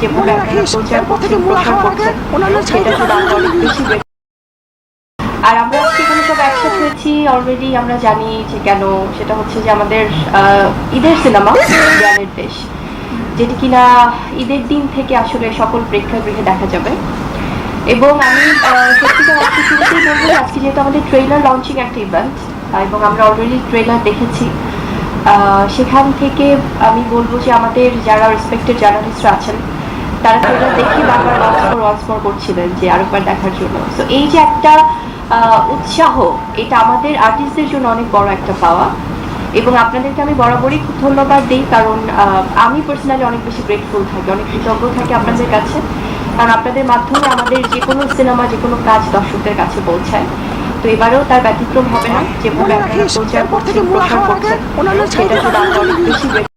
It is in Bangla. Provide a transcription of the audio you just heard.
যেভাবে আপনারা প্রচার করছেন প্রসার করছেন সেটা শুধু আমরা অনেক বেশি আর আমরা সেখানে সব একসাথে হয়েছি অলরেডি আমরা জানি যে কেন সেটা হচ্ছে যে আমাদের ঈদের সিনেমা জ্ঞানের দেশ যেটি কিনা ঈদের দিন থেকে আসলে সকল প্রেক্ষাগৃহে দেখা যাবে এবং আমি সত্যিকার আজকে শুরুতেই বলবো আজকে যেহেতু আমাদের ট্রেলার লঞ্চিং একটা ইভেন্ট এবং আমরা অলরেডি ট্রেলার দেখেছি সেখান থেকে আমি বলবো যে আমাদের যারা রেসপেক্টেড জার্নালিস্টরা আছেন তারা ট্রেলার দেখে বারবার ওয়াচ ফর করছিলেন যে আরেকবার দেখার জন্য তো এই যে একটা উৎসাহ এটা আমাদের আর্টিস্টদের জন্য অনেক বড় একটা পাওয়া এবং আপনাদেরকে আমি বরাবরই খুব ধন্যবাদ দিই কারণ আমি পার্সোনালি অনেক বেশি গ্রেটফুল থাকি অনেক কৃতজ্ঞ থাকি আপনাদের কাছে কারণ আপনাদের মাধ্যমে আমাদের যে কোনো সিনেমা যে কোনো কাজ দর্শকদের কাছে পৌঁছায় তো এবারেও তার ব্যতিক্রম হবে না যেভাবে আপনারা প্রচার করছেন প্রসার করছেন সেটা শুধু আমরা অনেক বেশি